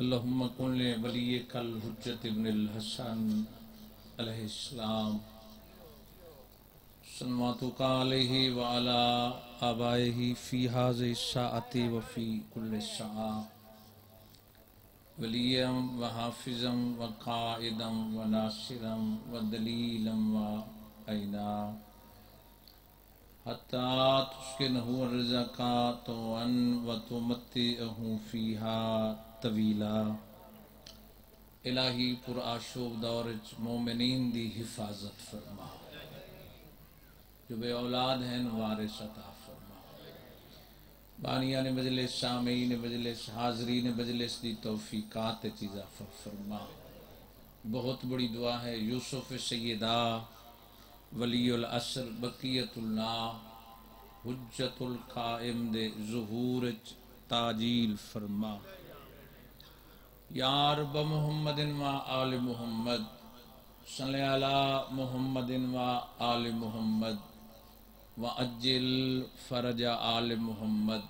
اللہم کن لولیک الحجت ابن الحسن علیہ السلام صلواتک علیہ وعلا آبائہ فی ہذہ الساعۃ وفی کل ساعہ ولیا وحافظا وقائدا وناصرا ودلیلا وعینا حتی تسکنہ الرزق طوعا وتمتعہ فیہا طویلا۔ الہی پر آشوب دورچ مومنین دی حفاظت فرما، جو بے اولاد ہیں وارث عطا فرما، بانیان مجلس، سامعین مجلس، حاضرین مجلس دی توفیقات اضافہ فرما۔ بہت بڑی دعا ہے، یوسف سیدہ ولی العصر بقیت اللہ حجت القائم دے ظہور تاجیل فرما۔ یا رب محمد و آل محمد صلی علی محمد و آل محمد وعجل فرج آل محمد۔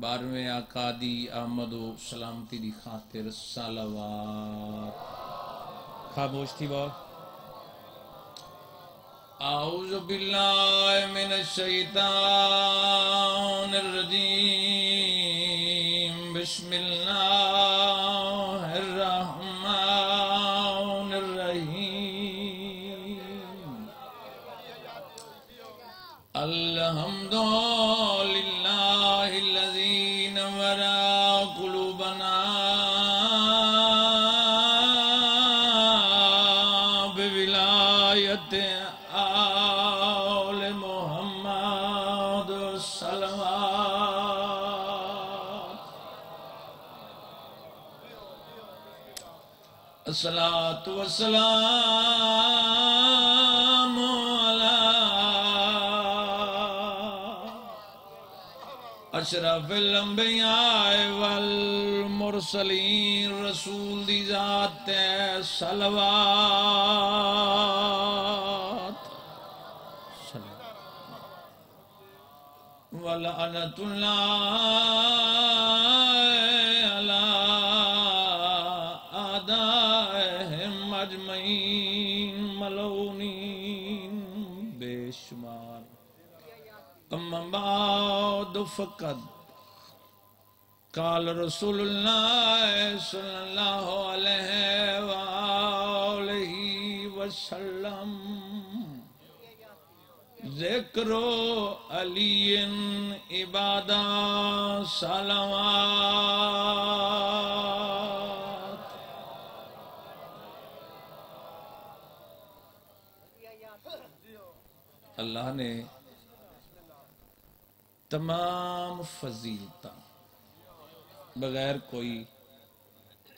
بارہویں آقا دی آمد و سلامتی دی خاطر صلوات۔ خاموش تھی بہت۔ اعوذ باللہ من الشیطان الرجیم، بسم اللہ الرحمن الرحیم۔ الحمد للہ الذی نور قلوبنا بولایت آل محمد صلوات۔ الصلاۃ والسلام علی اشرف الانبیاء والمرسلین، رسول دی ذات صلوات ولعنت اللہ علی اعدائہم اجمعین ملعونین بے شمار۔ اما بعد فقد قال رسول اللہ صلی اللہ علیہ وآلہ وسلم، ذکر علی عبادہ صلوات۔ اللہ نے تمام فضیلتاں بغیر کوئی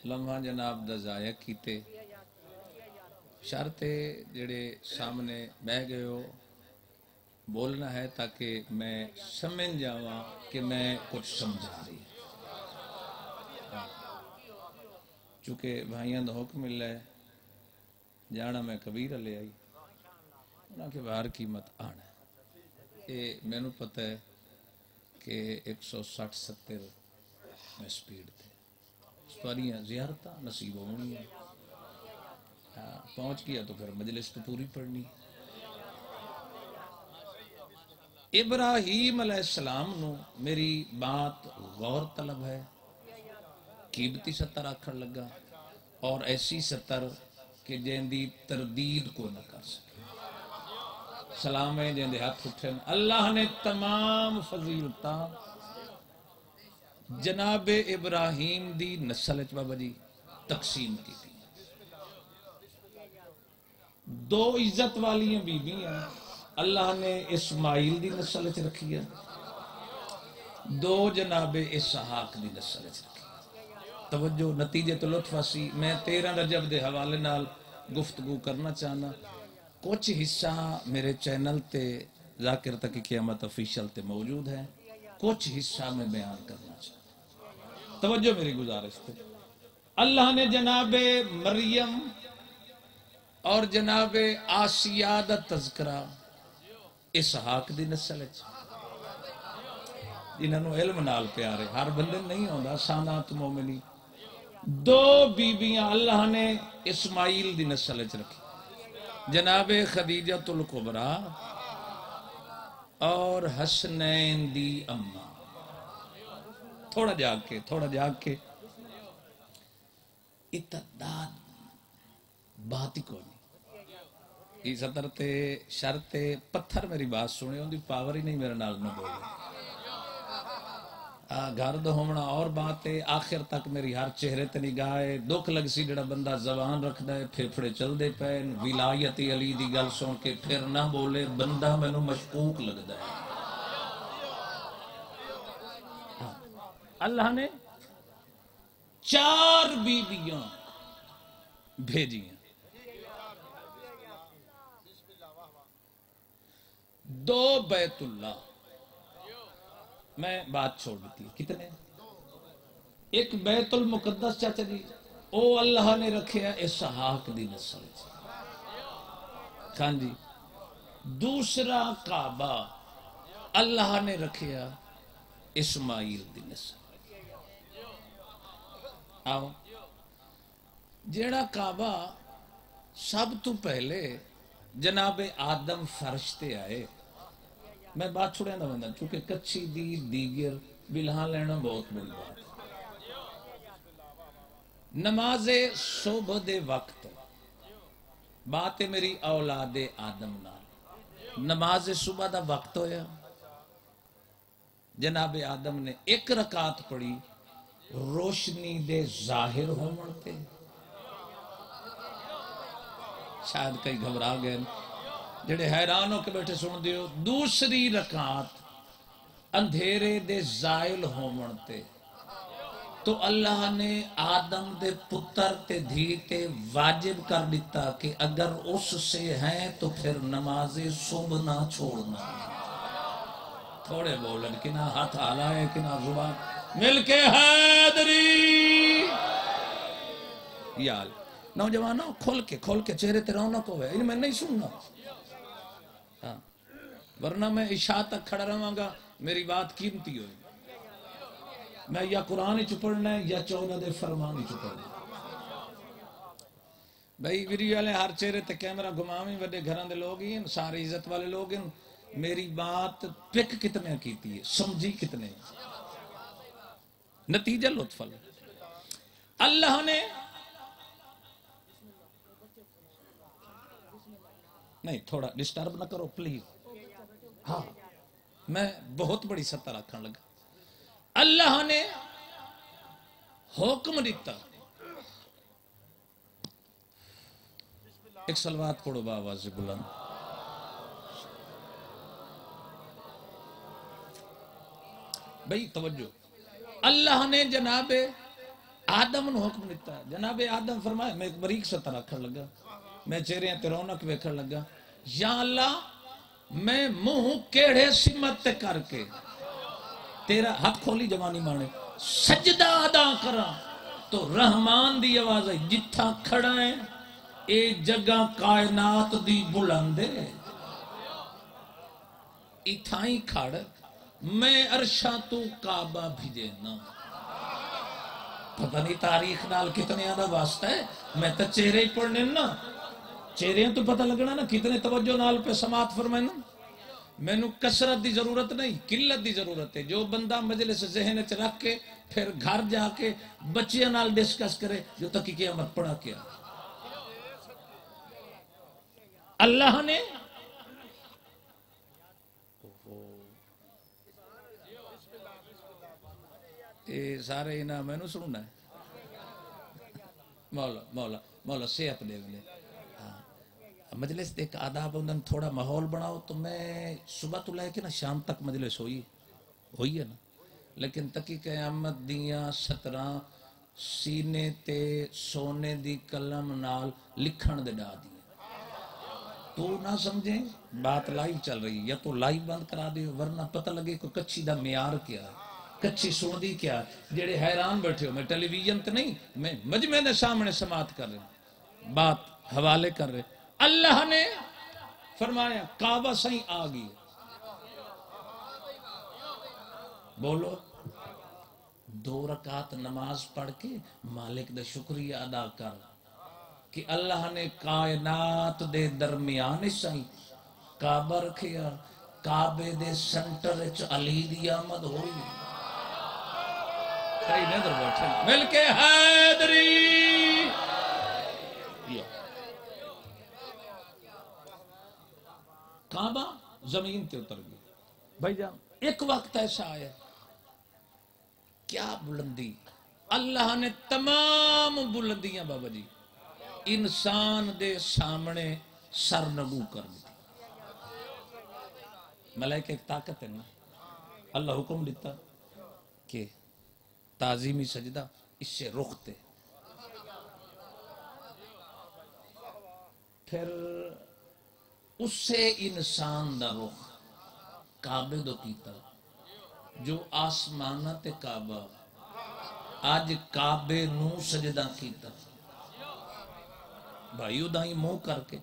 لمحہ جناب دا ضائع کیتے، شرط جڑے سامنے بہ گئے ہو بولنا ہے تاکہ میں سمجھ جاواں کہ میں کچھ سمجھا رہی ہوں۔ چونکہ بھائیاں دا حکم مل ہے جانا میں کبیر لے آئی انہاں کے باہر قیمت آنا ہے۔ یہ میں نو پتہ ہے کہ 160-70 میں سپیڈ تھے، سواریاں زیارتاں نصیب ہونی ہیں، پہنچ گیا تو پھر مجلس تو پوری پڑھنی۔ ابراہیم علیہ السلام نو میری بات غور طلب ہے، قیمتی ستر آکھن لگا، اور ایسی ستر کہ جن دی تردید کو نہ کر سکے۔ سلام ہے جن دے ہاتھ اٹھن۔ اللہ نے تمام فضیلتاں جناب ابراہیم دی نسل وچ بابا جی تقسیم کی تھی۔ دو عزت والی بیویاں اللہ نے اسماعیل دی نسل وچ رکھی ہے، دو جناب اسحاق دی نسل وچ رکھی۔ توجہ نتیجے تو لطف سی، میں 13 رجب دے حوالے نال گفتگو کرنا چاہنا۔ کچھ حصہ میرے چینل تے ذاکر تک قیامت افیشل تے موجود ہے، کچھ حصہ میں بیان کرنا چاہتا۔ توجہ میری گزارش تے اللہ نے جناب مریم اور جناب آسیہ دا تذکرہ اسحاق دی نسل ہے، جنہوں علم نال پیارے، ہر بندے نہیں ہوندہ سانات مومنی، دو بیبیاں اللہ نے اسماعیل دی نسل چ رکھی، جناب خدیجۃ الکبریٰ اور حسنین دی اما۔ تھوڑا جاگ کے اتداد بات ہی کوئی نہیں، یہ سطر تے شرط پتھر میری بات سنے، ان دی پاور ہی نہیں میرے نال نہ بولے۔ گھر دو ہومنا اور بات ہے، آخر تک میری ہر چہرے تے نگاہ ہے، دکھ لگ سی جڑا بندہ زبان رکھدا ہے پھیپھڑے چل دے پے، ولایت علی دی گل سن کے پھر نہ بولے، بندہ مینوں مشکوک لگدا ہے۔ اللہ نے 4 بیبیاں بھیجیاں، 2 بیت اللہ، میں بات چھوڑ دیتی ہے کتنے، ایک بیت المقدس چاچا جی او اللہ نے رکھیا اسحاق دی نسل، ہاں جی، دوسرا کعبہ اللہ نے رکھیا اسماعیل دی نسل۔ آؤ جیڑا کعبہ سب تو پہلے جناب آدم فرش تے آئے، میں بات چھوڑے نہ بندہ چونکہ کچھی دی دیگر بلہاں لینا بہت بڑی بات ہے۔ نماز صبح دے وقت بات ہے میری اولاد آدم نال، نماز صبح دا وقت ہویا، جناب آدم نے 1 رکعت پڑھی روشنی دے ظاہر ہون تے، شاید کئی گھبرا گئے جڑے حیران ہو کے بیٹھے سن دیو، دوسری رکعت اندھیرے دے زائل ہون تے، تو اللہ نے آدم دے پتر تے دھی تے واجب کر دیتا کہ اگر اس سے ہیں تو پھر نماز صبح نہ چھوڑنا۔ تھوڑے بولن کہ نہ ہاتھ ہلائے کہ نہ زبان مل کے حیدری یال نوجوانوں کھول کے چہرے تے رونق ہوئے، ان میں نہیں سننا، ہاں ورنہ میں عشاء تک کھڑا رہاں گا، میری بات قیمتی ہوئی، میں یا قرآن ہی چپڑنا ہے یا 14 دے فرمان ہی چپڑنا ہے۔ بھائی ویڈیو والے ہر چہرے تے کیمرہ گھماویں، وڈے گھران دے لوگ ہیں، سارے عزت والے لوگ ہیں، میری بات پک کتنے کیتی ہے، سمجھی کتنے، نتیجہ لطف اللہ نے نہیں، تھوڑا ڈسٹرب نہ کرو پلیز، ہاں میں بہت بڑی سطح رکھنے لگا۔ اللہ نے حکم دیتا، ایک صلوات پڑھو بآواز بلند، بھئی توجہ، اللہ نے جناب آدم نے حکم دیتا ہے، جناب آدم فرمایا، میں ایک بریک سطح رکھنے لگا، میں چہرے تے رونق ویکھن لگا، یا اللہ میں منہ کیڑے سمت تے کر کے تیرا ہاتھ کھولی جوانی مانے سجدہ ادا کرا، تو رحمان دی آواز ہے جتھا کھڑا ہے اے جگہ کائنات دی بلندے، اتھائیں کھڑ میں عرشاں تو کعبہ بھیجینا۔ پتہ نہیں تاریخ نال کتنے آدھا واسطہ ہے، میں تو چہرے ہی پڑھنے نا، چہرے تو پتہ لگنا نا کتنے توجہ نال پہ سماعت فرمائے نا، میں نو کثرت دی ضرورت نہیں، قلت دی ضرورت ہے۔ جو بندہ مجلس ذہن چ رکھ کے پھر گھر جا کے بچیاں نال ڈسکس کرے جو تک کی قیامت پڑھا کیا۔ اللہ نے سارے انہاں میں نو سننا ہے، مولا صحت دے لے، مجلس ایک آداب ہوندن، تھوڑا ماحول بناؤ، تو میں صبح تو لے کے نا شام تک مجلس ہوئی ہے نا، لیکن تکی قیامت دیاں 17 سینے تے سونے دی قلم نال لکھن دے ڈا دی، تو نہ سمجھیں بات لائیو چل رہی، یا تو لائیو بند کرا دیو، ورنہ پتہ لگے کوئی کچھی دا معیار کیا ہے، کچھی سن دی کیا ہے، جڑے حیران بیٹھے ہو، میں ٹیلی ویژن تے نہیں، میں مجمع دے سامنے سماعت کر رہے، بات حوالے کر رہے۔ اللہ نے فرمایا کعبہ سہیں آ گئی، بولو دو رکعت نماز پڑھ کے مالک دا شکریہ ادا کر کہ اللہ نے کائنات دے درمیان سائیں کعبہ رکھیا، کعبے دے سنٹر وچ علی دی آمد ہوئی۔ کئی نظر بیٹھے مل کے حیدری، کعبہ زمین تے اتر گئی۔ بھائی جان ایک وقت ایسا آیا، کیا بلندی، اللہ نے تمام بلندیاں بابا جی انسان دے سامنے سرنگو کر دی۔ ملائکہ ایک طاقت ہے نا، اللہ حکم دیتا کہ تعظیمی سجدہ اس سے رخ تے، پھر اس سے انسان دا رخ کعبے دو کیتا، جو آسمانہ تے کعبہ آج کعبے نو سجدہ کیتا بھائیو دائیں منہ کر کے،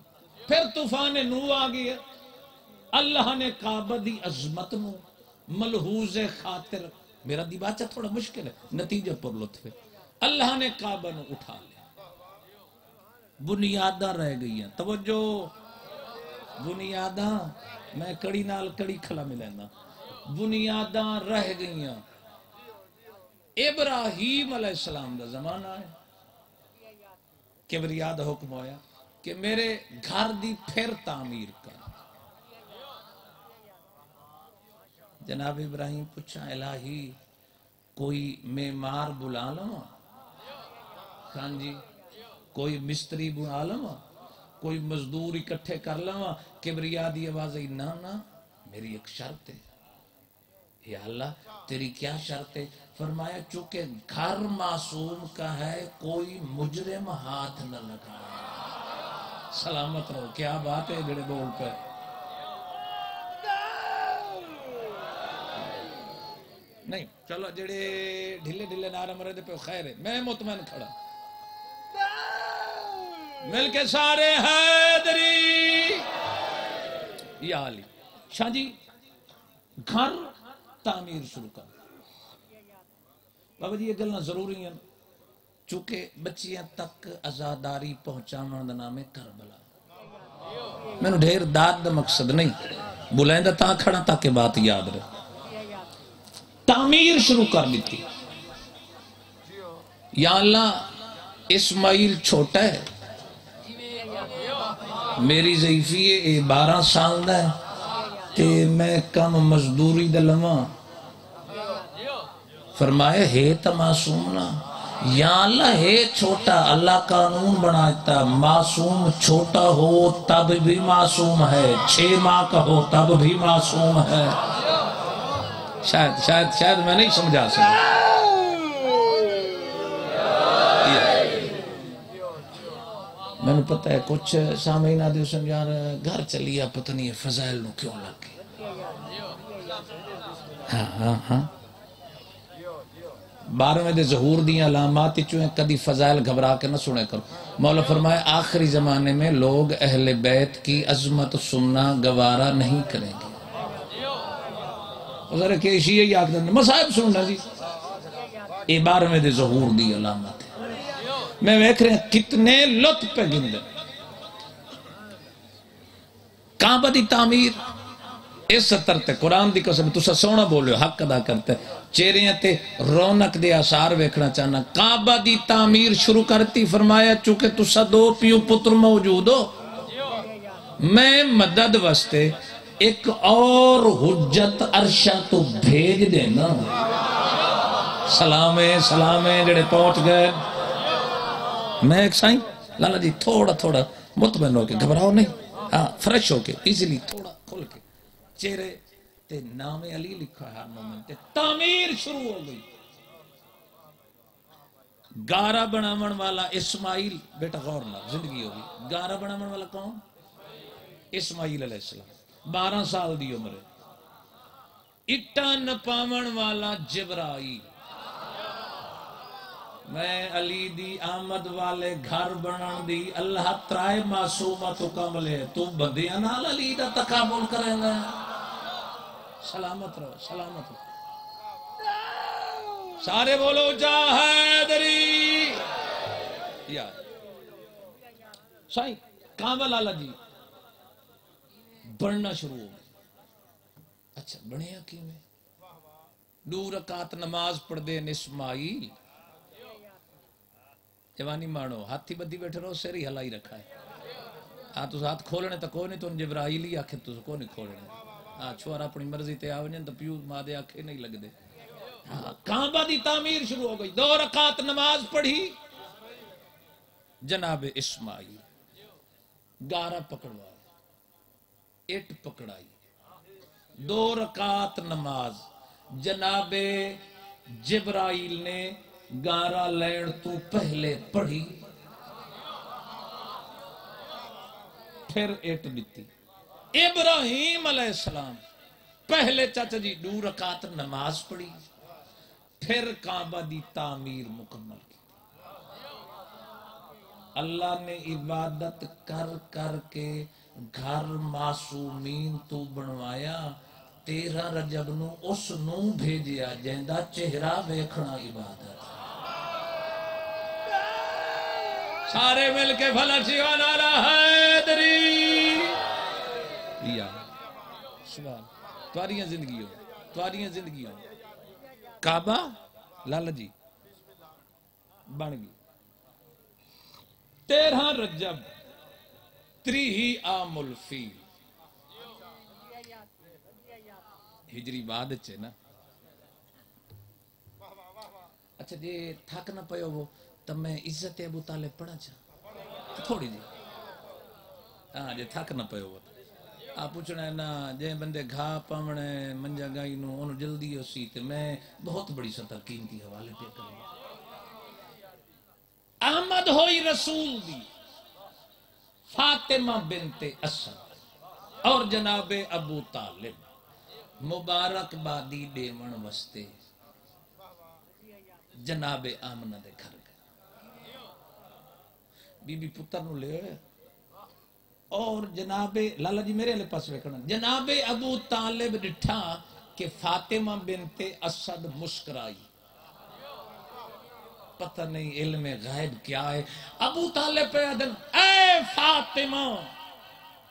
پھر طوفان نو آ گیا، اللہ نے کعبہ دی عظمت نو ملحوظ خاطر، میرا دی بات تھوڑا مشکل ہے نتیجہ پر لطف ہے، اللہ نے کعبہ نو اٹھا لیا، بنیاداں رہ گئی ہیں، توجہ بنیاداں، میں کڑی نال کڑی کھلا ملینا، بنیاداں رہ گئی ہیں۔ ابراہیم علیہ السلام دا زمانہ ہے، کبریا دا حکم ہویا کہ میرے گھر دی پھر تعمیر کر۔ جناب ابراہیم پوچھا الہی کوئی معمار بلا لوں، خان جی کوئی مستری بلا لوں، کوئی مزدور اکٹھے کر لوں، کبریا دی آواز ہے نا نا میری ایک شرط ہے۔ یا اللہ تیری کیا شرط ہے؟ فرمایا چونکہ گھر معصوم کا ہے کوئی مجرم ہاتھ نہ لگائے۔ سلامت رہو، کیا بات ہے جڑے بول پہ، نہیں چلو جڑے ڈھلے ڈھلے نعرہ مرے دے پہ خیر ہے، میں مطمئن کھڑا مل کے سارے حیدری یا علی شاہ جی گھر تعمیر شروع کر۔ بابا جی یہ گلنا ضروری ہیں چونکہ بچیاں تک ازاداری پہنچانا دا نام ہے کربلا۔ میں نے ڈھیر داد دا مقصد نہیں بلائیں دا تاں کھڑا تاکہ بات یاد رہے۔ تعمیر شروع کر دیتی، یا اللہ اسماعیل چھوٹا ہے، میری ضعیفی ہے 12 سال دا ہے تے میں کم مزدوری دا لواں، فرمایا ہے تا معصوم نہ، یا اللہ ہے چھوٹا، اللہ قانون بناتا معصوم چھوٹا ہو تب بھی معصوم ہے، 6 ماہ کا ہو تب بھی معصوم ہے۔ شاید میں نہیں سمجھا سکتا۔ میں نے پتہ ہے کچھ سامعین آدھے سمجھا رہا گھر چلیا پتہ نہیں فضائل نو کیوں لگ گئی۔ ہاں 12ویں دے ظہور دیاں علامات چوہیں کدی فضائل گھبرا کے نہ سنے کرو۔ مولا فرمائے آخری زمانے میں لوگ اہل بیت کی عظمت سننا گوارا نہیں کریں گے۔ ذرا کہ شیعہ ہی آکھ دیں مصائب سننا جی، یہ 12ویں دے ظہور دی علامت ہے۔ میں ویکھ رہے ہیں کتنے لطف پہ گندے، کعبہ دی تعمیر اس سطر تے قرآن دی قسم تسا سونا بولے حق ادا کرتے چہریاں تے رونق دے آثار ویکھنا چاہنا۔ کعبہ دی تعمیر شروع کرتی، فرمایا چونکہ تسا 2 پیو پتر موجود ہو، میں مدد واسطے ایک اور حجت عرشہ تو بھیج دینا۔ سلامے جڑے پہنچ گئے، میں ایک سائیں لالا جی تھوڑا مطمئن ہو کے گھبراؤ نہیں، ہاں فریش ہو کے ایزیلی تھوڑا کھل کے چہرے تے نام علی لکھا ہے ہر مومن تے تعمیر شروع ہو گئی۔ گارہ بنامن والا اسماعیل، بیٹا غور نہ زندگی ہوگی، گارہ بنامن والا کون؟ اسماعیل علیہ السلام، 12 سال دی عمر ہے۔ اٹا نپاون والا جبرائیل، میں علی دی آمد والے گھر بنان دی اللہ ترائے معصومہ تو کاملے، تو بندیاں نال علی دا تقابل کریں گا۔ سلامت رہو، سلامت رہو، سارے بولو جا حیدری یا سائیں کعبہ لالا جی بڑھنا شروع ہو گیا. اچھا بڑھیا کی میں 2 رکعت نماز پڑھ دے اسماعیل جوانی مانو ہاتھی بدی بیٹھے رہو سر ہی ہلائی رکھا ہے. ہاں تو ہاتھ کھولنے تو کوئی نہیں تو جبرائیل ہی آکھے تو کو نہیں کھولنے. ہاں چھوڑا اپنی مرضی تے آویں تو پیو ماں دے آکھے نہیں لگ دے. ہاں کعبہ دی تعمیر شروع ہو گئی. 2 رکعت نماز پڑھی جناب اسماعیل گارا پکڑوایا اٹ پکڑائی 2 رکعت نماز جناب جبرائیل نے گارا لین تو پہلے پڑھی پھر اٹ دیتی. ابراہیم علیہ السلام پہلے چاچا جی 2 رکعت نماز پڑھی پھر کعبہ دی تعمیر مکمل کی. اللہ نے عبادت کر کر کے گھر معصومین تو بنوایا. 13 رجب نو اس نو بھیجیا جہندا چہرہ ویکھنا عبادت. سارے مل کے فلک سیوان آلہ حیدری یا سبحان. تواریاں زندگیوں کعبہ لالا جی بن گئی. 13 رجب 3 عام الفیل ہجری بعد چے نا. اچھا جی تھک نہ پہو وہ تب میں عزت ابو طالب پڑھا چاہ تھوڑی جی. ہاں جی تھک نہ پہو وہ آپ پوچھنا ہے نا جے بندے گھا پامنے منجا گائی نو انہوں جلدی ہو سی تے میں بہت بڑی سطح قیمتی حوالے پہ کروں. احمد ہوئی رسول دی فاطمہ بنت اسد اور جناب ابو طالب مبارک بادی دیون وستے جناب آمنہ دے گھر گئے. بی بی پتر نو لے اور جناب لالا جی میرے لئے پاس ویکھنا جناب ابو طالب ڈٹھا کہ فاطمہ بنت اسد مسکرائی. پتہ نہیں علم غیب کیا ہے. ابو طالب پہ ادن اے فاطمہ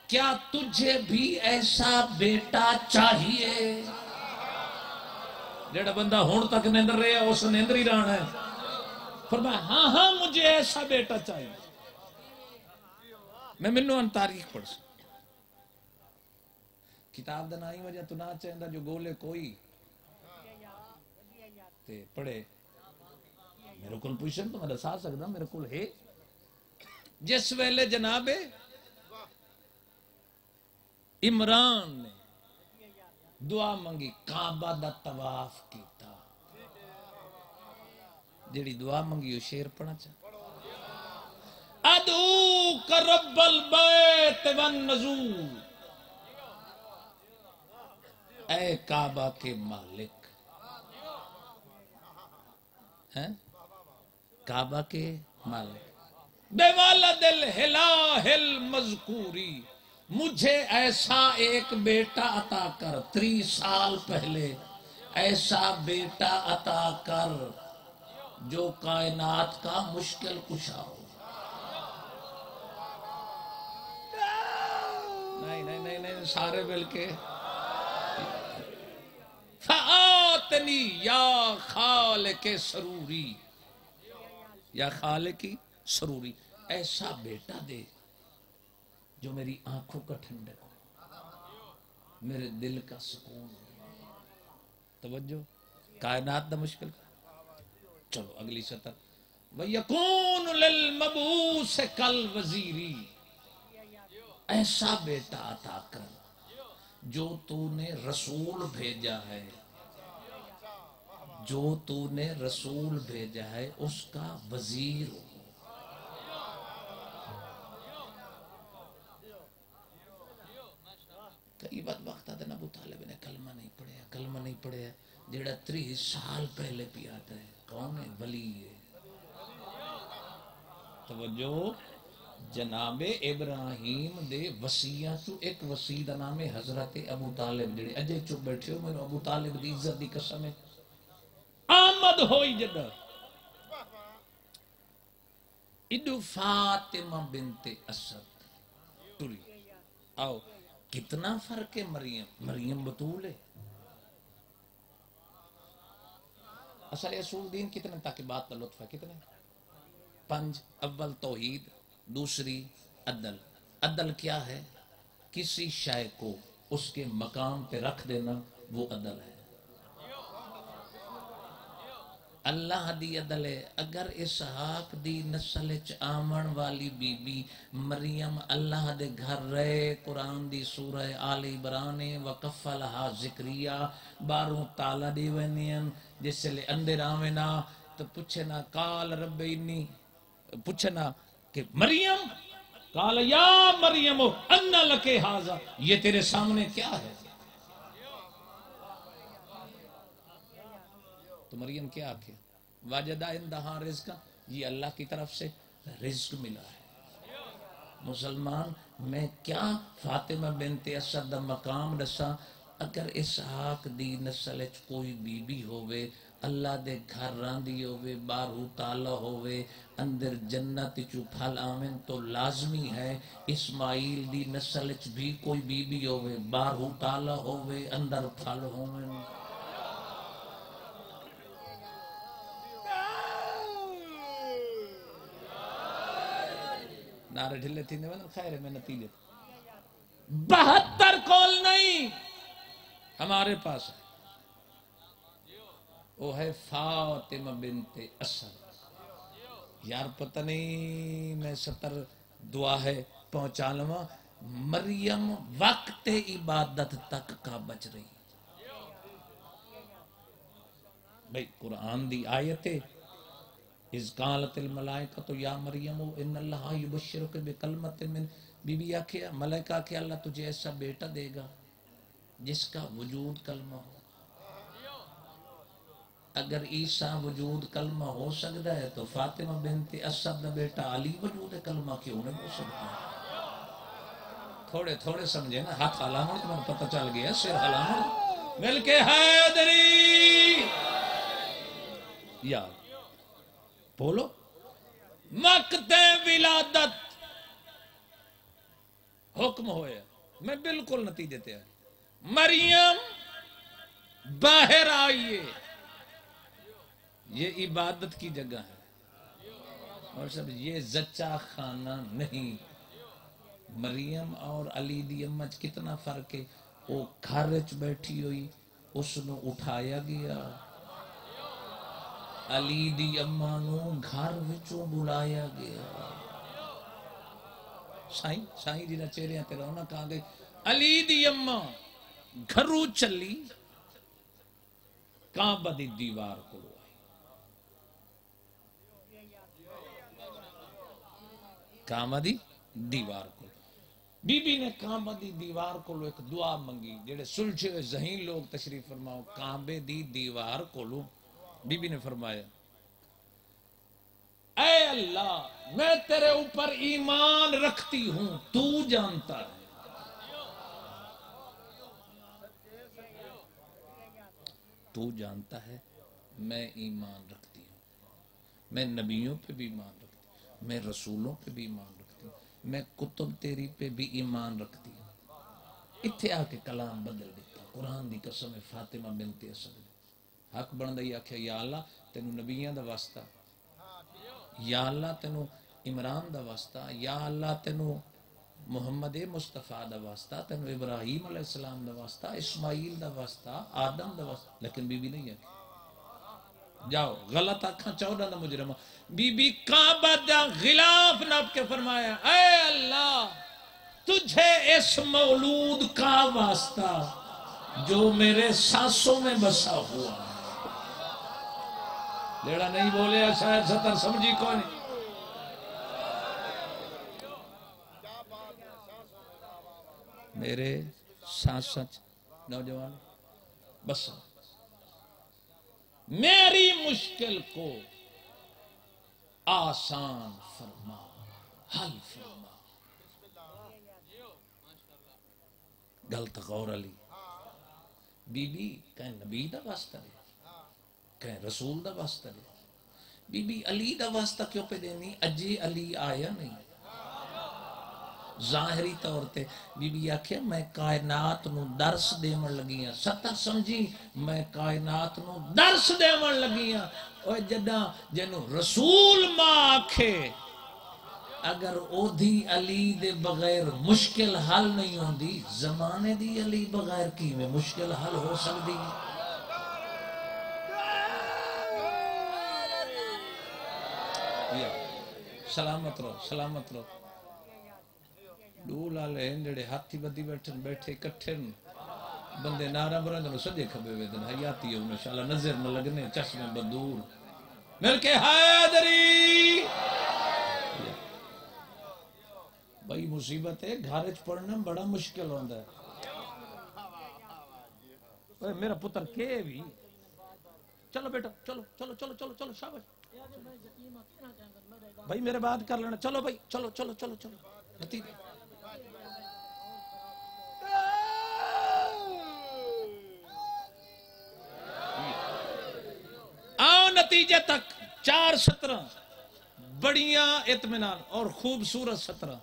کیا تجھے بھی ایسا بیٹا چاہیے. جڑا بندہ ہون تک نیندر رہے اس نیندر ہی رہنا ہے. فرمایا ہاں ہاں مجھے ایسا بیٹا چاہیے. میں منو ان تاریخ پڑھ سکتا کتاب دا نائی وجہ تو نہ چاہندہ جو گولے کوئی تے پڑھے. میرے کل پوچھن تو میں دسا سکتا میرے کل ہے. جس ویلے جناب عمران نے دعا منگی کعبہ دا طواف کیتا جیڑی دعا منگی وہ شیر پڑھا چاہ ادعوک رب البیت والنزول اے کعبہ کے مالک کعبہ کے مالک بے والد الہلہ المذکوری مجھے ایسا ایک بیٹا عطا کر 30 سال پہلے ایسا بیٹا عطا کر جو کائنات کا مشکل کشا ہو. نہیں سارے مل کے فآتنی یا خالق سروری یا خالقی سروری ایسا بیٹا دے جو میری آنکھوں کا ٹھنڈک ہو میرے دل کا سکون ہو. توجہ کائنات دا مشکل. چلو اگلی سطر وَيَكُونُ لِلْمَبُوسِ كَالْوَزِيرِ ایسا بیٹا عطا کر جو تو نے رسول بھیجا ہے جو تو نے رسول بھیجا ہے اس کا وزیر ہو. کئی بدبختہ دن ابو طالب نے کلمہ نہیں پڑھیا جیڑا 30 سال پہلے پی آتا ہے. کون ہے؟ ولی ہے. توجہ جناب ابراہیم دے وسیعہ تو ایک وسیع دا نام ہے حضرت ابو طالب جڑے اجے چپ بیٹھے ہو. میں ابو طالب دی عزت دی قسم ہے. احمد اولاد ہوئی جدہ ادو فاطمہ بنت اسد ٹری آؤ کتنا فرق ہے مریم بطول ہے اصل اصول دین کتنے تاکہ بات کا لطف ہے کتنے پنج اول توحید دوسری عدل عدل کیا ہے کسی شے کو اس کے مقام پہ رکھ دینا وہ عدل ہے اللہ دی عدل ہے اگر اسحاق دی نسل چ آمن والی بی بی مریم اللہ دے گھر رہے قرآن دی سورہ آل عمران وکفلہا ذکریہ باروں تالا دی ونین جس لئے اندر آوینا تو پوچھنا قال رب انی پوچھنا کہ مریم قال یا مریم انا لکے حاضا یہ تیرے سامنے کیا ہے تو مریم کیا آکھے واجدہ اندہا رزقا یہ اللہ کی طرف سے رزق ملا ہے مسلمان میں کیا فاطمہ بنت اسد دا مقام دسا اگر اسحاق دی نسل چ کوئی بی بی ہوئے اللہ دے گھر راندی ہوئے بارو تالا ہوئے اندر جنت چو پھل آمن تو لازمی ہے اسماعیل دی نسل چ بھی کوئی بی بی ہوئے بارو تالا ہوئے اندر پھل ہوئے نعرے ڈھلے تھی نہیں خیر ہے میں نتیجے 72 کول نہیں ہمارے پاس ہے وہ ہے فاطمہ بنت اسد یار پتہ نہیں میں 70 دعا ہے پہنچا لوں مریم وقت عبادت تک کا بچ رہی بھئی قرآن دی آیت ہے اذ قالت الملائکۃ یا مریم ان اللہ یبشرک بکلمۃ من بی بی آکھیا ملائکہ آکھیا اللہ تجھے ایسا بیٹا دے گا جس کا وجود کلمہ ہو اگر عیسیٰ وجود کلمہ ہو سکتا ہے تو فاطمہ بنت اسد دا بیٹا علی وجود کلمہ کیوں نہیں ہو سکتا تھوڑے تھوڑے سمجھے نا ہاتھ ہلانا تو میں پتہ چل گیا سر ہلانا مل کے حیدری یاد بولو وقت ولادت حکم ہویا میں بالکل نتیجے تے آئی مریم باہر آئیے یہ عبادت کی جگہ ہے اور سب یہ زچہ خانہ نہیں مریم اور علی دی امج کتنا فرق ہے وہ گھر وچ بیٹھی ہوئی اس نو اٹھایا گیا علی دی اماں نو گھر وچوں بلایا گیا سائیں جی چہرے تے رونق آ گئی علی دی اماں گھروں چلی کعبہ دی دیوار کو آئی کعبہ دی دیوار کو بی بی نے کعبہ دی دیوار کو ایک دعا منگی جڑے سلجھے ہوئے ذہین لوگ تشریف فرماؤ کعبے دی دیوار کو بی بی نے فرمایا اے اللہ میں تیرے اوپر ایمان رکھتی ہوں تو جانتا ہے تو جانتا ہے میں ایمان رکھتی ہوں میں نبیوں پہ بھی ایمان رکھتی ہوں میں رسولوں پہ بھی ایمان رکھتی ہوں میں کتب تیری پہ بھی ایمان رکھتی ہوں اتھے آ کے کلام بدل دیتا قرآن دی قسم فاطمہ بنت اسد حق بندہ ہی آکھیا یا اللہ تینوں نبیوں دا واسطہ یا اللہ تینوں عمران دا واسطہ یا اللہ تینوں محمد مصطفیٰ دا واسطہ تینوں ابراہیم علیہ السلام دا واسطہ اسماعیل دا واسطہ آدم دا واسطہ لیکن بی بی نہیں ہے جاؤ غلط آنکھاں 14 دا مجرمہ بی بی کعبہ دا غلاف ناب کے فرمایا اے اللہ تجھے اس مولود کا واسطہ جو میرے سانسوں میں بسا ہوا ہے لیڑا نہیں بولے شاید 70 سمجھی کوئی نہیں میرے سانس نوجوان بس میری مشکل کو آسان فرما حل فرما غلط غور علی بی بی کہیں نبی دا واسطہ ہے کہ رسول دا واسطہ دے بی بی علی دا واسطہ کیوں پہ دینی اجے علی آیا نہیں ظاہری طور تے بی بی آکھے میں کائنات نو درس دیون لگی ہاں ستر سمجھی میں کائنات نو درس دیون لگی ہاں اوہ جدہ جنو رسول ماں آکھے اگر او دی علی دے بغیر مشکل حل نہیں ہوندی زمانے دی علی بغیر کی میں مشکل حل ہو سکتی سلامت رہو سلامت رہو دو لالے جڑے ہاتھی بدی بیٹھے کٹھے بندے نارا برندن سجے کھبے ویدن حیاتی ہوں انشاءاللہ نظر نہ لگنے چشم بدور مل کے حیدری بھائی مصیبت ہے گھارج پڑھنا بڑا مشکل ہوندہ ہے میرا پتر کے بھی چلو بیٹا چلو چلو چلو چلو چلو شاباش بھائی میرے بات کر لینا چلو بھائی چلو چلو چلو چلو نتیجہ آؤ نتیجے تک 4 17 بڑیاں اطمینان اور خوبصورت 17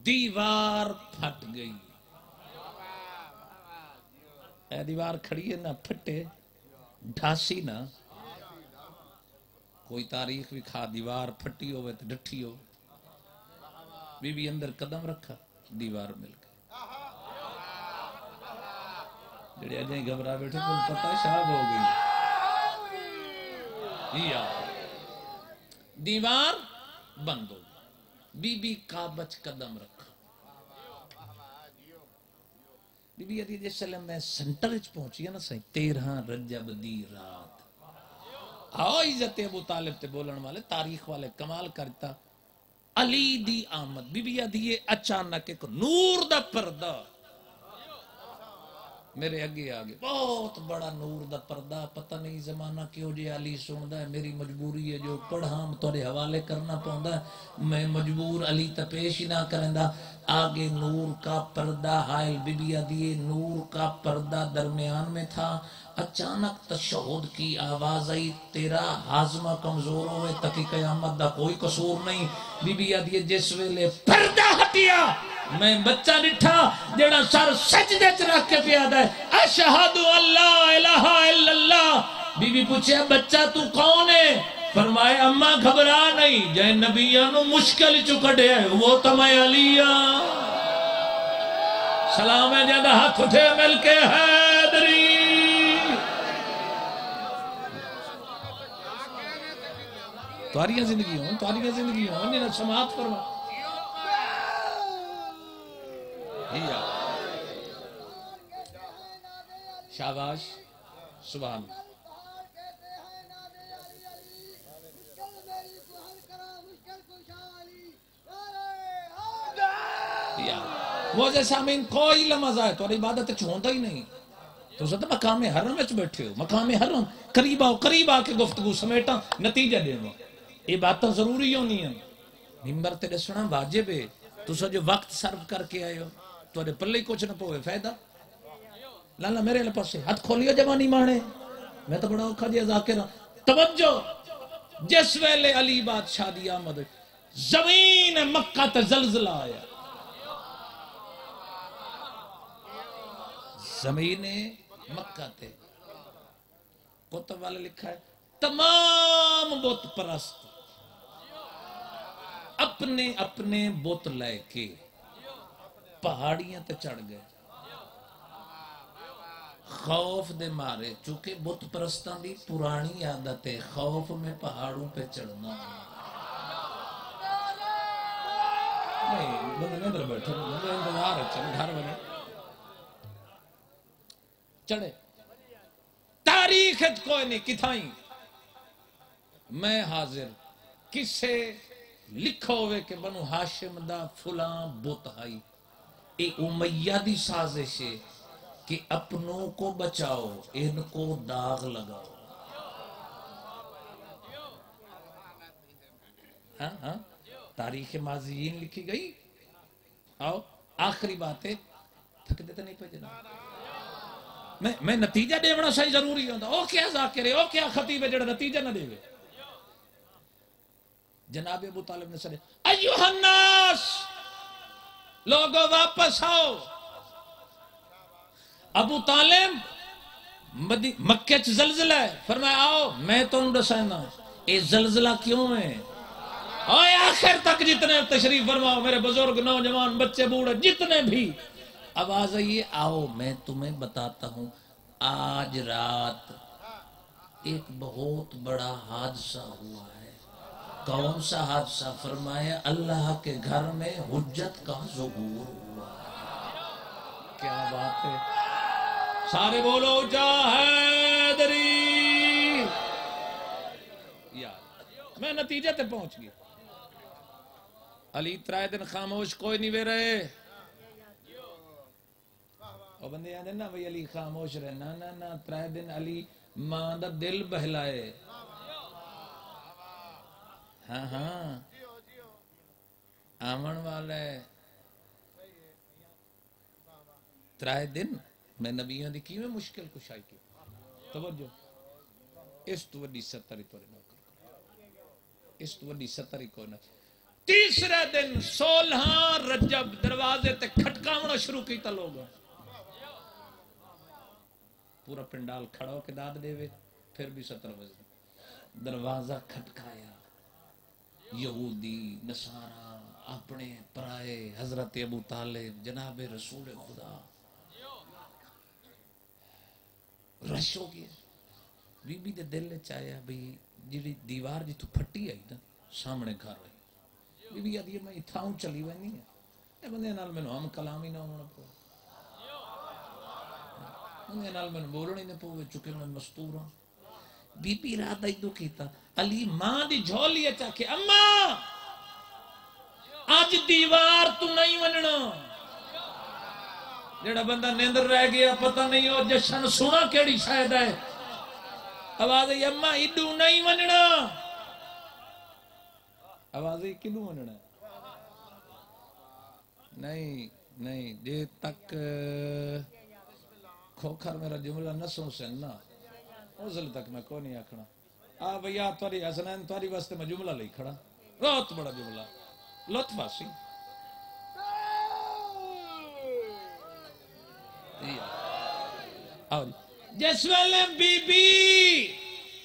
دیوار پھٹ گئی اے دیوار کھڑی ہے نہ پھٹے ڈھاسی نہ کوئی تاریخ بھی کھا دیوار پھٹی ہوئے تو ڈٹھی ہو بی بی اندر قدم رکھا دیوار مل گئی جڑے اجیں گھبرا بیٹھے کو پتہ شاب ہو گئی دیوار بند ہو گئی بی بی کعبچ قدم رکھا بی بی علی جس سلام میں سنٹر اچ پہنچی ہے نا سہی 13 رجب دی رات آؤ عزت ابو طالب تے بولن والے تاریخ والے کمال کرتا علی دی آمد بی بی علی اچانک ایک نور دا پردہ میرے اگے آگے بہت بڑا نور دا پردہ پتہ نہیں زمانہ کیوں جے علی سوندہ ہے میری مجبوری ہے جو پڑھاں توڑے حوالے کرنا پہندا ہے میں مجبور علی تا پیش ہی نہ کرندہ آگے نور کا پردہ حائل بی بی علی نور کا پردہ درمیان میں تھا اچانک تشہد کی آواز آئی تیرا ہاضمہ کمزور ہوئے تکی قیامت دا کوئی قصور نہیں بی بی علی جس ویلے پردہ ہٹیا میں بچہ نٹھا جڑا سر سجدے چ رکھ کے پیادا ہے اشہد اللہ الہ الا اللہ بی بی پوچھے بچہ تو کون ہے فرمائے اماں گھبرا نہیں جائے نبیانو مشکل چکڑے ہے وہ تو میں علی سلام ہے جادہ ہاتھ اٹھے مل کے حیدری تواریاں زندگی ہوں انہیں سماعت فرما شاباش سبحان موجہ سامین کوئی لمحہ ہے تو عبادت چھونتا ہی نہیں تو سب مقام حرم میں بیٹھے ہو مقام حرم قریب آ کے گفتگو سمیٹا نتیجہ دینا یہ باتاں ضروری ہونی ہیں ممبر تے دسنا واجب ہے تو سو جو وقت صرف کر کے آئے ہو تو اڑے پلے کچھ نہ پوے فائدہ لالا میرے لے پاسے ہاتھ کھولیو جوانی مانے میں تو بڑا اوکھا جی ذاکرہ توجہ جس ویلے علی بادشاہ دی آمد زمین مکہ تے زلزلہ آیا زمین مکہ تے کتب والے لکھا ہے تمام بت پرست اپنے اپنے بت لے کے پہاڑیاں تے چڑھ گئے خوف دے مارے چونکہ بت پرستان دی پرانی عادت ہے خوف میں پہاڑوں پہ چڑھنا نہیں بندے ندر بیٹھے بندے انتظار ہے چل گھر بنے چڑھے تاریخ کوئی نہیں کتھائیں میں حاضر کسے لکھو ہوئے کہ بنو ہاشم دا فلان بت ہائی اے امیہ دی سازش ہے کہ اپنوں کو بچاؤ ان کو داغ لگاؤ ہاں تاریخ ماضیین لکھی گئی آؤ آخری باتیں تھک دیتے نہیں پہ جناب میں نتیجہ دیونا صحیح ضروری ہوتا او کیا ذاکر ہے او کیا خطیب ہے جڑا نتیجہ نہ دے جناب ابو طالب نے سنے ایوہ الناس لوگوں واپس آؤ ابو طالب مکہ چ زلزلہ ہے فرمایا آؤ میں تو دسانا اے زلزلہ کیوں ہے اوے آخر تک جتنے تشریف فرماؤ میرے بزرگ نوجوان بچے بوڑھے جتنے بھی آواز آئیے آؤ میں تمہیں بتاتا ہوں آج رات ایک بہت بڑا حادثہ ہوا ہے کون سا حادثہ فرمایا اللہ کے گھر میں حجت کا ظہور ہوا کیا بات ہے سارے بولو جا حیدری یار میں نتیجے تے پہنچ گیا علی ترائے دن خاموش کوئی نہیں وے رہے اور بندے آدھے نا بھئی علی خاموش رہے نا ترائے دن علی ماں دا دل بہلائے ہاں آمن والا ہے ترائے دن میں نبیوں دی کی میں مشکل کشائی کی توجہ اس تو وڈی ستر تو نہ اس تو وڈی ستر کو نہ تیسرے دن 16 رجب دروازے تے کھٹکاونا شروع کیتا لوگ پورا پنڈال کھڑا ہو کے داد دے وے پھر بھی 17 بجے دروازہ کھٹکایا یہودی نصارا اپنے پرائے حضرت ابو طالب جناب رسول خدا رش ہو گیا بی بی دے دل چاہیا بھی جی دیوار جی تو پھٹی آئی نا سامنے گھر رہی بی بی آدھی میں اتھاؤں چلی ہوئی نہیں ہے اے بندے نال میں ہم کلام ہی نہ ہونا پو بندے نال میں بولنے نہ پو چکے میں مستور ہوں بی بی رات آئی دو کیتا علی ماں دی جھولی اچھا کہ اماں آج دیوار تو نہیں وننا جڑا بندہ نیندر رہ گیا پتہ نہیں ہو جشن سنا کیڑی شاید ہے آواز ہے اماں ایڈو نہیں وننا آواز ہے کلو وننا نہیں جے تک کھوکھر میرا جملہ نہ سن سن نا اوزل تک میں کو نہیں آکھنا بھئی تواری حسنین تواری واسطے میں جملہ لئی کھڑا بہت بڑا جملہ لطفہ سی جس ویلے بی بی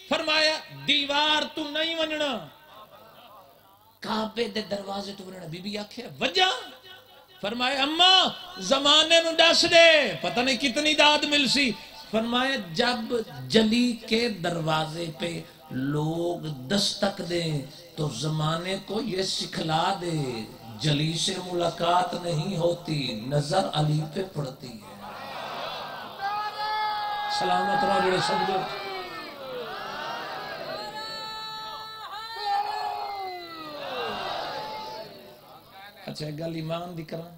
فرمایا دیوار تو نہیں وننا کعبے دے دروازے تو وننا بی بی آکھے وجہ فرمایا اماں زمانے نو دس دے پتہ نہیں کتنی داد مل سی فرمایا جب جلی کے دروازے پہ لوگ دستک دیں تو زمانے کو یہ سکھلا دے جلی سے ملاقات نہیں ہوتی نظر علی پہ پڑتی ہے سلامت رہو جڑے سمجھو اچھا گل ایمان دی کران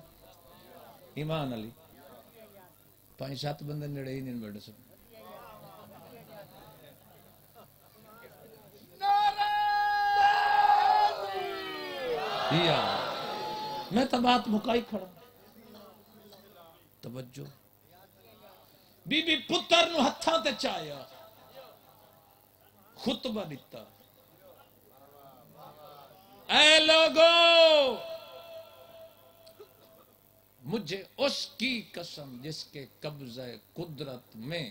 ایمان علی 5-7 بندے نڑے ہی نہیں بیٹھے سب میں تو بات مکائی کھڑا توجہ بی بی پتر نو ہتھاں تے چایا خطبہ دیتا اے لوگو مجھے اس کی قسم جس کے قبضہ قدرت میں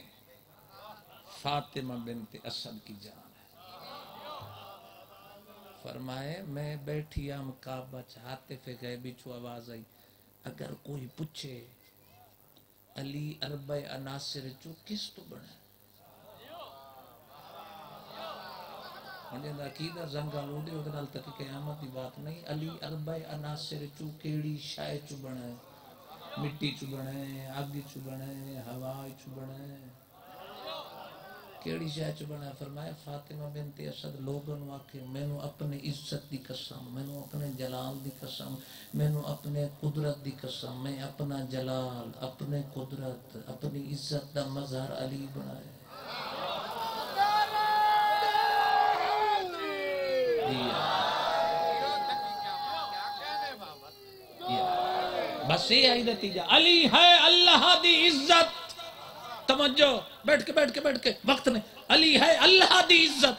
فاطمہ بنت اسد کی جان ہے فرمائے میں بیٹھی ہم کعبہ چاہتے پہ گئے بیچو آواز آئی اگر کوئی پوچھے علی اربع عناصر چو کس تو بڑھے انہیں عقیدہ زنگا لوڑے ادھر تک قیامت دی بات نہیں علی اربع عناصر چو کیڑی شائع چو بڑھے مٹی چو بڑھے آگ چو بڑھے ہوا چو بڑھے کیڑی شائع چو بڑھے فرمایا فاطمہ بنت اسد لوگوں آکے میں نو اپنے عزت دی قسم میں نو اپنے جلال دی قسم میں نو اپنے قدرت دی قسم میں اپنا جلال اپنے قدرت اپنی عزت دا مظہر علی بنائے بس یہ ہے نتیجہ علی ہے اللہ دی عزت توجہ، بیٹھ کے وقت نے، علی ہے اللہ دی عزت،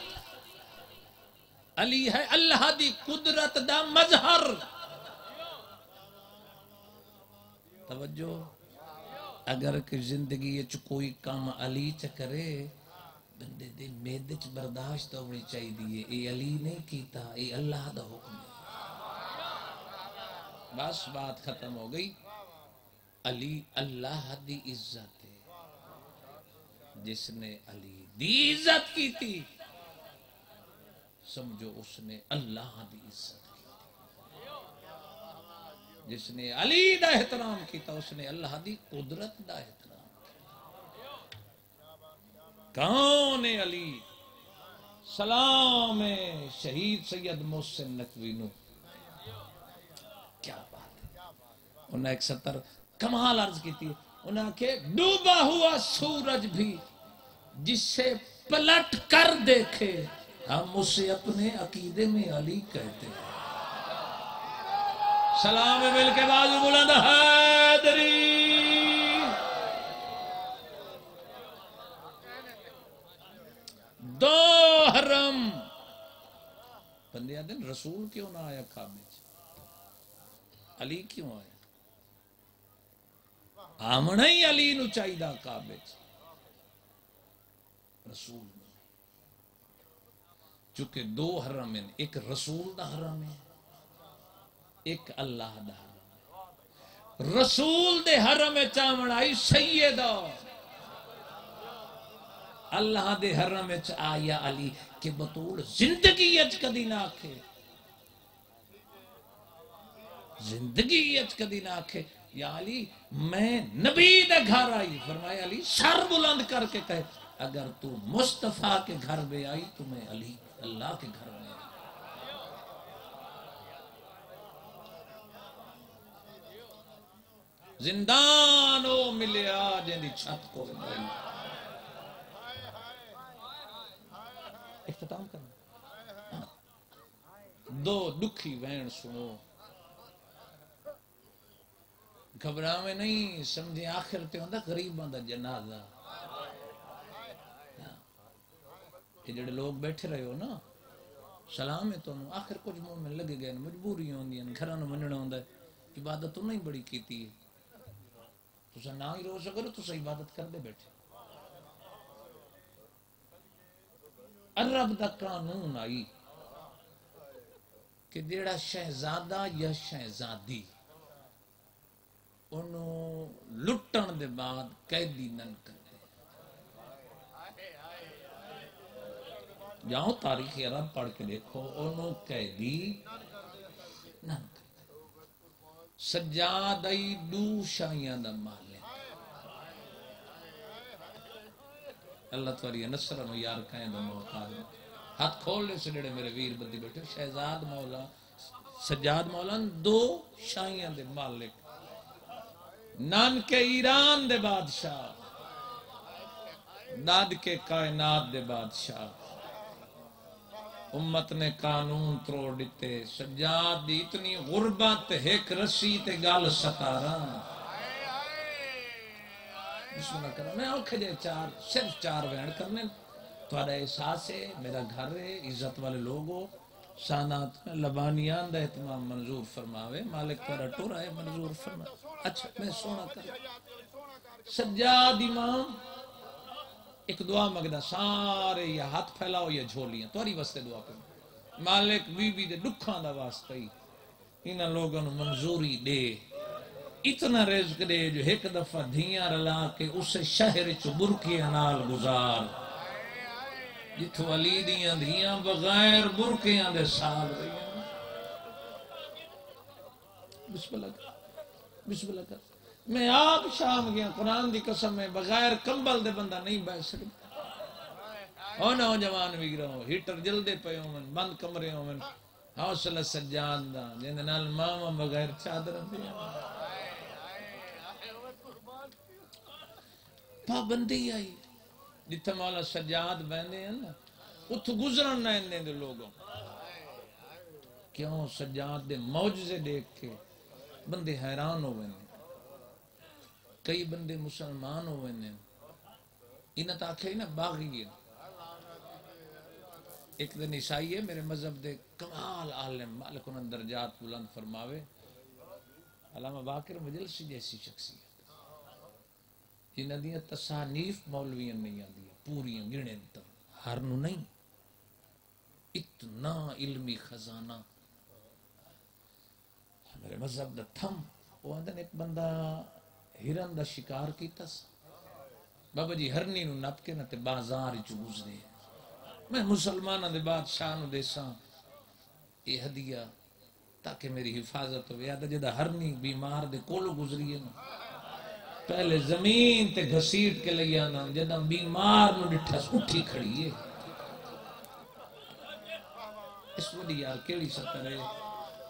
علی ہے اللہ دی قدرت دا مظہر. توجہ، اگر کہ زندگی وچ کوئی کام علی چ کرے بندے دے میدے چ برداشت ہونی چاہیے، اے علی نہیں کیتا، اے اللہ دا حکم ہے. بس بات ختم ہو گئی. علی اللہ دی عزت ہے. جس نے علی دی عزت کی تھی سمجھو اس نے اللہ دی عزت کی. جس نے علی دا احترام کیتا اس نے اللہ دی قدرت دا احترام. کون ہے علی؟ سلام ہے شہید سید محسن نقوی نو. کیا بات ہے. انہیں ایک سطر کمال عرض کی تھی. انہیں کہ ڈوبا ہوا سورج بھی جسے پلٹ کر دیکھے ہم اسے اپنے عقیدے میں علی کہتے ہیں. سلام مل کے بازو بلند حیدری. دو حرم بندے آدھے رسول کیوں نہ آیا کعبے چ؟ علی کیوں آیا؟ آمنا ہی علی نو چاہیدا کعبے چ، رسول نو. چونکہ دو حرم ہیں، ایک رسول دا حرم ہے، ایک اللہ دا حرم. رسول دے حرم چاون آئی سیدہ، اللہ دے حرم چ آیا علی. کہ بطول زندگی اچ کدی نہ آکھے، زندگی اچ کدی نہ آکھے یا علی میں نبی دے گھر آئی. فرمایا علی سر بلند کر کے کہے اگر تو مصطفیٰ کے گھر میں آئی تو میں علی اللہ کے گھر میں آئی. زندانو ملیا جن چھت کو بھائی. اختتام کرنا. دو دکھی وین سنو، گھبراویں نہیں، سمجھے آخر تے ہوندا غریباں دا جنازہ. یہ جڑے لوگ بیٹھے رہے ہو نا، سلام ہے تانوں. آخر کچھ مومن لگے گئے مجبوری ہوندی ہیں، گھراں نوں مننا ہوندا ہے. عبادت تو نہیں بڑی کیتی ہے، تساں نہ ہی روز کرو، تساں عبادت کردے بیٹھے. عرب دا قانون آئی کہ جیڑا شہزادہ یا شہزادی انہوں لٹن دے بعد قیدی نن کرتے. جاؤ تاریخ عرب پڑھ کے دیکھو، انہوں قیدی نن کرتے. سجاد آئی دو شاہیاں دا مالک. اللہ تباری نصر نو یار کہیں دا محتاج. ہاتھ کھول لے سڑے میرے ویر بدی بیٹھے. شہزاد مولا سجاد مولا دو شاہیاں دے مالک، نان کے ایران دے بادشاہ، داد کے کائنات دے بادشاہ. امت نے قانون تروڑ دیتے. سجاد دی اتنی غربت ایک رسی تے گال 17. بسم اللہ کرنا. میں اوکھے جے صرف چار بیان کرنے. تھوڑا احساس ہے، میرا گھر ہے، عزت والے لوگ ہو، سانات میں لبانیان دا اہتمام منظور فرماوے. مالک تھوڑا ٹورا ہے منظور فرماوے. اچھا میں سونا کر. سجاد امام ایک دعا مگدا. سارے یا ہاتھ پھیلاؤ یا جھولیاں توری واسطے دعا کرو. مالک بی بی دے دکھاں دا واسطہ ہی انہاں لوگوں نوں منظوری دے، اتنا رزق دے جو ایک دفعہ دھیاں رلا کے اس شہر چ برکیاں نال گزار جتھوں علی دیاں دھیاں بغیر برکیاں دے سال رہی. بسم اللہ کر، بسم اللہ کر. میں آپ شام گیا قرآن دی قسم میں بغیر کمبل دے بندہ نہیں بیٹھ سکتا. او نوجوان ویرو ہیٹر جلدے پے ہون، بند کمرے ہون، حوصلہ سجاد دا جن نال ماما بغیر چادر دے. پابندی آئی جتھے مولا سجاد بہندے ہیں نا اتھ گزرن نہ اندے دے لوگوں. کیوں؟ سجاد دے معجزے دیکھ کے بندے حیران ہوئے ہیں. کئی بندے مسلمان ہوئے ہیں. انہیں تا آکھے نا باغی ہے. ایک دن عیسائی ہے میرے مذہب دے کمال عالم مالک انہوں درجات بلند فرماوے علامہ باقر مجلسی جیسی شخصیت جنہ دیا تصانیف مولویاں نہیں آدیا پوریاں گنے تر ہر نو نہیں اتنا علمی خزانہ میرے مذہب دا تھم. وہ اندن ایک بندہ ہرن دا شکار کیتا سا بابا جی ہرنی نو نپ کے نہ تے بازار چ گزرے میں مسلمانوں دے بادشاہ نو دیساں یہ ہدیہ تاکہ میری حفاظت ہوئے یاد جدا ہرنی بیمار دے کولو گزری ہے نا پہلے زمین تے گھسیٹ کے لئی آنا جدا بیمار نو ڈٹھا اٹھی کھڑی ہے. اس وڈی یار کیڑی سطر ہے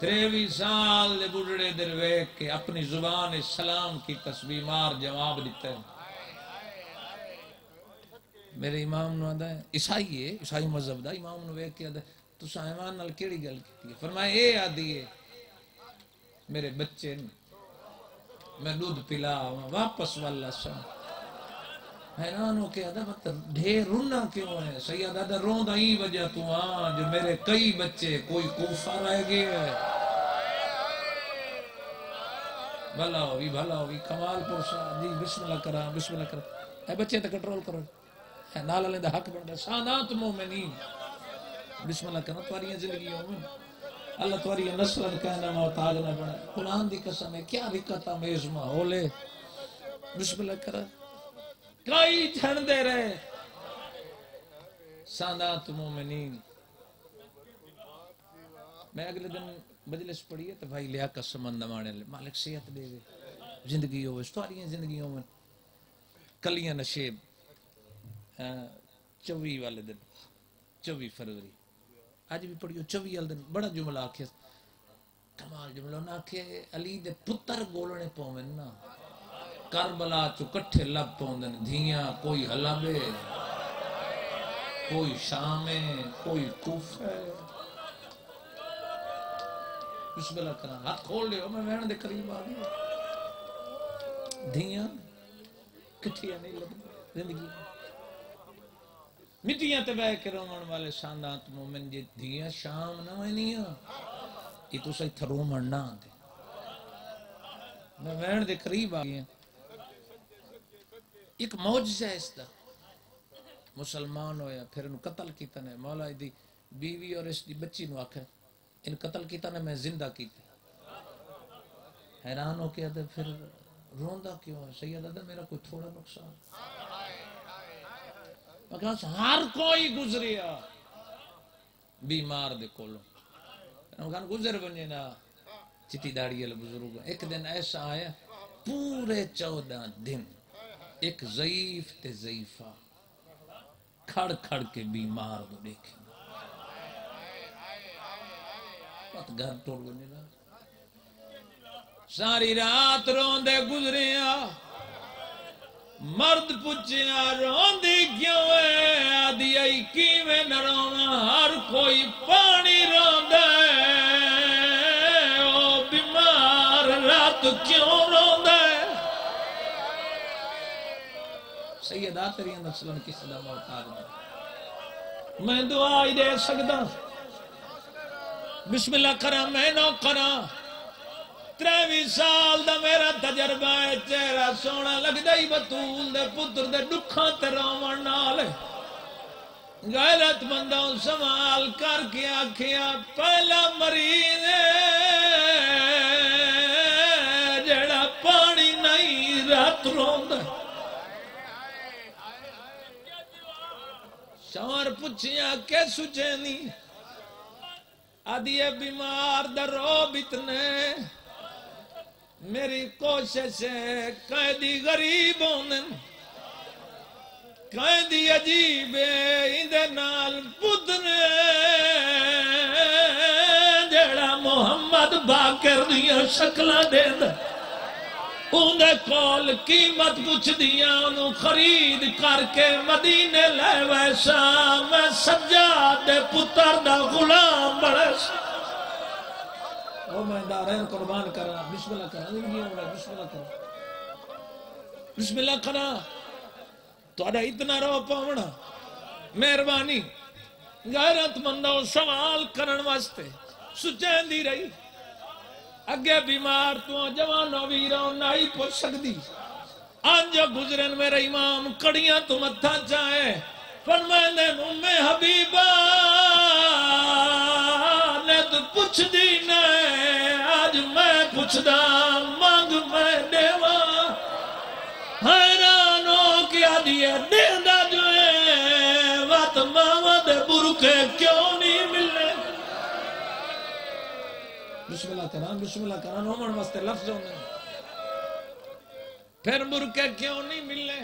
23 سال دے بڑھڑے در ویک کے اپنی زبان سلام کی بیمار جواب دیتا ہے. میرے امام نو آدھا ہے عیسائی ہے عیسائی مذہب دا امام نو ویک کے آدھا ہے تو سائمان نال کیڑی گل کی فرمایا اے آدھی ہے میرے بچے میں دودھ پلا واپس والا سا حیران ہو کے آدھا مطلب ڈھیر رونا کیوں ہے سید آدھا رون ہی وجہ تو جو میرے کئی بچے کوئی کوفہ رہ گئے ہے بھلا ہوئی کمال پرسا جی بسم اللہ کرا اے بچے تے کنٹرول کرو نال والے دا حق بنتا سادات مومنین بسم اللہ کرنا تمہاری زندگیوں میں اللہ تمہاری نسل کہنا محتاج نہ بنا قرآن دی قسم ہے کیا دقت آمیز ماحول ہے بسم اللہ کرا کئی جھن دے رہے سادات مومنین. میں اگلے دن مجلس پڑھی ہے تو بھائی لیا قسم اندمانے لے مالک صحت دے دے زندگی ہوئے ستواریاں زندگیوں میں کلیاں نشیب 24 والے دن 24 فروری آج بھی پڑھیو 24 والے دن بڑا جملہ آکھے کمال جملہ نہ آکھے علی دے پتر گولنے پومن نا کربلا چو کٹھے لب پوندن دھیاں کوئی حلبے کوئی شامے کوئی کوفے بسم اللہ کرنا ہاتھ کھول لے میں وین دے قریب آ گیا دھیاں کٹھیاں نہیں لب زندگی مٹیاں تے بہ کے رومن والے ساندات مومن جی دھیاں شام نہ وینیاں یہ تو سہی تھرو مرنا آتے میں وین دے قریب آ گیا. ایک معجزہ ہے اس دا مسلمان ہویا پھر انہوں قتل کیتا نے مولا دی بیوی اور اس دی بچی نو آکھے ان قتل کیتا نے میں زندہ کیتا حیران ہو کے آدھے پھر روندہ کیوں ہے سید آدھے میرا کوئی تھوڑا نقصان میں کہا ہر کوئی گزریا بیمار دے کولو میں کہا گزر بنے نا چٹی داڑی ہے بزرگ ایک دن ایسا آیا پورے 14 دن ایک ضعیف تے ضعیفہ کھڑ کھڑ کے بیمار دو دیکھیں بات گھر توڑ گنے نا ساری رات روندے گزریا مرد پوچھیا روندی کیوں ہے آدھی آئی کیویں نہ رونا ہر کوئی پانی روندے او بیمار رات کیوں روندے سیدہ تیری نسلن کی صدا محتاج میں دعا ہی دے سکتا بسم اللہ کرا میں نو کرا 23 سال دا میرا تجربہ ہے چہرہ سونا لگ دائی بطول دے پتر دے دکھاں تے رومن نال غیرت مندوں سوال کر کے آکھیا پہلا مریض جڑا پانی نہیں رات روندہ شوہر پوچھیا کہ سچینی آدھی بیمار درو اتنے میری کوشش ہے قیدی غریب ہوندن قیدی عجیب ہے اندے نال پتنے جڑا محمد باقر دیا شکلہ دیندہ اندے کول قیمت پوچھ دیا انہوں خرید کر کے مدینے لے ویسا میں سجاد پتر دا غلام بڑس او میں دارین قربان کرنا بسم اللہ کرنا بسم اللہ کرنا بسم اللہ کرنا تو اتنا رو پاونا مہربانی غیرت مندوں سوال کرن واسطے سچین دی رہی اگے بیمار تو جوانوں ویروں نائی پوچھ سکتی آنجو گزرن میرے امام کڑیاں تو متھا چاہے فرمائنے ام حبیبہ نے تو پوچھ دی نے آج میں پوچھ دا مانگ میں دیوا حیران ہو کیا دیئے دیندہ جو ہے وات ماما دے برکے کیوں نہیں ملنے بسم اللہ کران رومن واسطے لفظ ہونے پھر برکے کیوں نہیں ملنے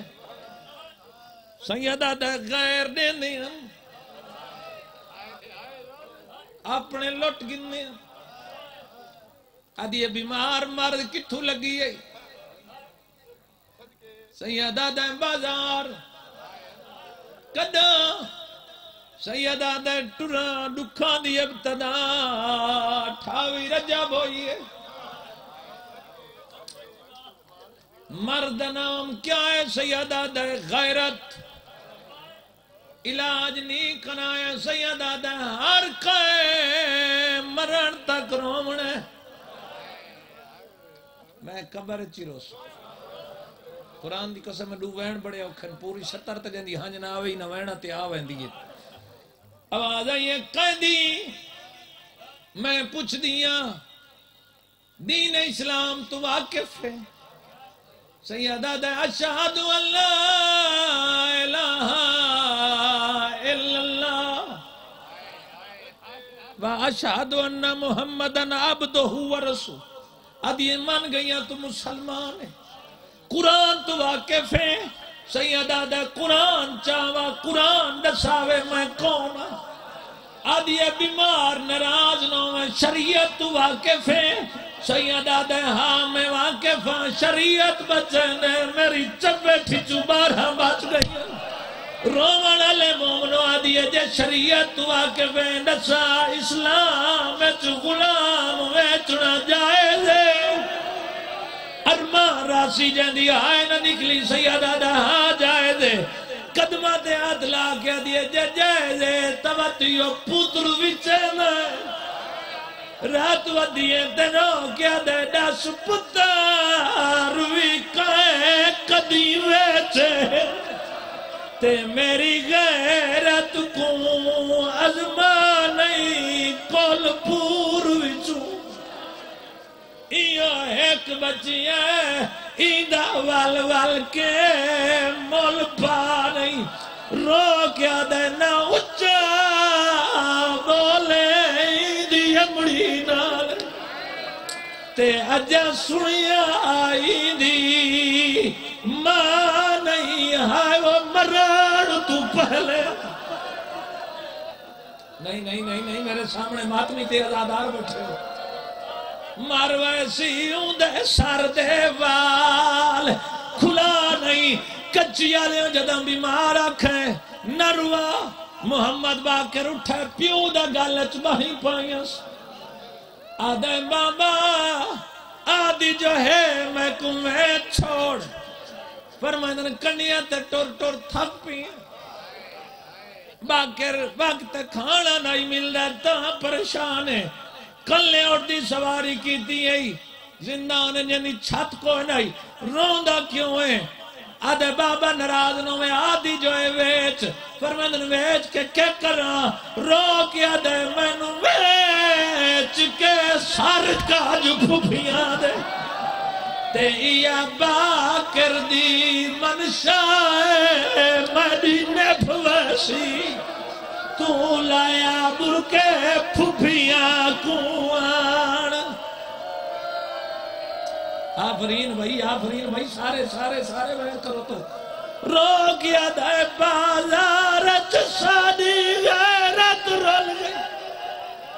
سیدہ دے غیر دیندے ہم اپنے لٹ گنے آدھی بیمار مرد کتھو لگی ہے سیدہ دے بازار کدا سیدہ دے ٹرا دکھان دی ابتدا ٹھاوی رجب ہوئی ہے مرد نام کیا ہے سیدہ دے غیرت علاج نہیں کنایا سیدہ دے ہر کئے مرن تک رومنے میں قبر چیروس قرآن دی قسم ڈو وین بڑے اوکھن پوری 70 تے جندی ہنج نہ آوے نہ وینا تے آ ویندی ہے آواز آئیے قیدی میں پوچھ دیاں دین اسلام تو واقف ہے سیدہ دے اشہد اللہ الہ الا اللہ و اشہد ان محمدن عبدہ و رسول ادھی مان گئیاں تو مسلمان ہے قرآن تو واقف ہے سیدہ دے قرآن چاہوا قرآن دساوے میں کون آدھی بیمار نراز نو میں شریعت تو واقف ہے سیدہ دے ہاں میں واقف ہاں شریعت بچنے میری چپیٹھی چوبارہ بچ گئی رومن علی مومنو آدھی جے شریعت تو واقف ہے دسا اسلام میں چو غلام ویچنا جائے دے ارمان راسی جاندی آئے نہ نکلی سیدہ دا ہاں جائے دے قدمہ تے ہاتھ لا کے دیئے جائے دے تواتیو پوتر وچے میں رات ودیے تے رو کیا دے دس پتر وی کائے کدی ویچے تے میری غیرت کو ازمانی کول پور وچوں ایک بچی ہے ایدہ وال وال کے مول پا نہیں رو کیا دینا اچھا بولے ایدی امڑی نال تے اجا سنیا ایدی ماں نہیں ہے وہ مران تو پہلے نہیں میرے سامنے ماتمی تے ازادار بیٹھے ہو مرویسی دے سر دے وال کھلا نہیں کچی آلیوں جدہ بیمار آکھیں نروا محمد باکر اٹھے پیو دا گالچ باہی پائیس آدھے بابا آدھی جو ہے میں کمیں چھوڑ فرمائدن کنیا تے ٹور ٹور تھک پی باکر وقت کھانا نہیں مل رہا تا پریشان ہے کلے اور دی سواری کی دیئی زندہ انہیں جنی چھت کو نہیں روندہ کیوں ہے آدھے بابا نرازنوں میں آدھی جو ہے ویچ فرمندن ویچ کے کیا کرا رو کیا دے میں نو ویچ کے سر کا جو پھوپیاں دے تے یا باکر دی منشاء مدینہ پھویسی تو لایا برکے پھوپیاں کوان آفرین بھائی سارے بہر کرو تو رو کیا دے بازارت سادی غیرت رول گئی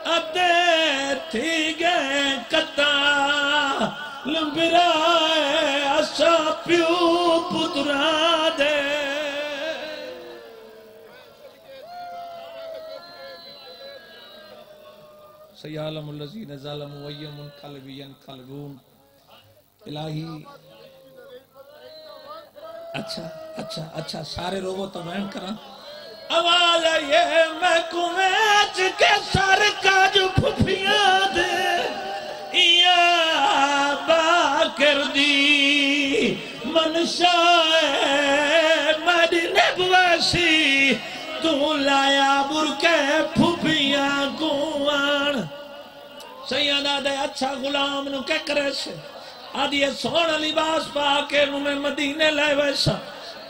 ادے تھی گئے کتا لمبرائے اسا پیو پترا دے سیعلم الذین ظلموا ویم انقلبون الہی اچھا سارے روو تو بہن کرا آواز آئیے میں کمیچ کے سر کا جو پھپیاں دے یا باکر دی منشاء مدینہ بویسی تو لایا برکے پھپیاں کوان سیدہ دے اچھا غلام نو کہ کرے سے آدھی سونا لباس پا کے نو میں مدینے لے ویسا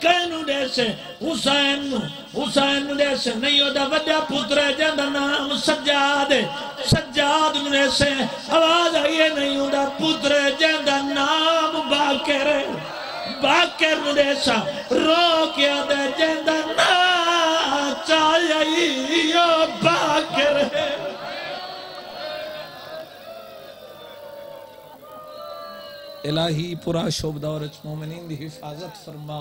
کہنو دے سے حسین نو دے سے نہیں ہو دا وڈا پترے جندہ نام سجاد نو دے سے آواز آئیے نہیں ہو دا پترے جندہ نام باکر نو دے سا رو کیا دے جندہ نام چاہیے باکر ہے الہی پورا شوب دورچ مومنین دی حفاظت فرما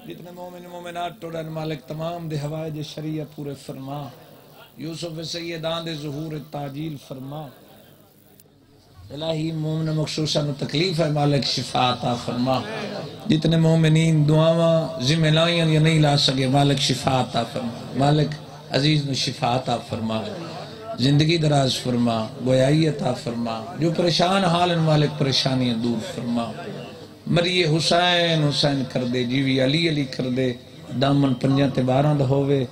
جتنے مومنات ٹوڑن مالک تمام دے حوائج شریعہ پورے فرما یوسف سیدان دے ظہور تاجیل فرما الہی مومن مخصوصاً تکلیف ہے مالک شفا عطا فرما جتنے مومنین دعاواں ذمہ لائیں یا نہیں لا سکے مالک شفا عطا فرما مالک عزیز نے شفا عطا فرما زندگی دراز فرما گویائی عطا فرما جو پریشان حال ان مالک پریشانیاں دور فرما مریے حسین کر دے جیوی علی کر دے دامن پنجاں تے باراں دا ہووے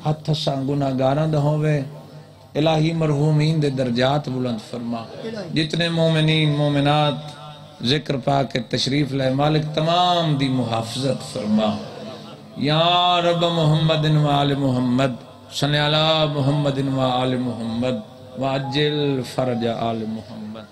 ہتھ ساں گناہ گاراں دا ہووے الہی مرحومین دے درجات بلند فرما جتنے مومنین مومنات ذکر پا کے تشریف لائے مالک تمام دی محافظت فرما یا رب محمد و آل محمد صلی علی محمد و آل محمد وعجل فرج آل محمد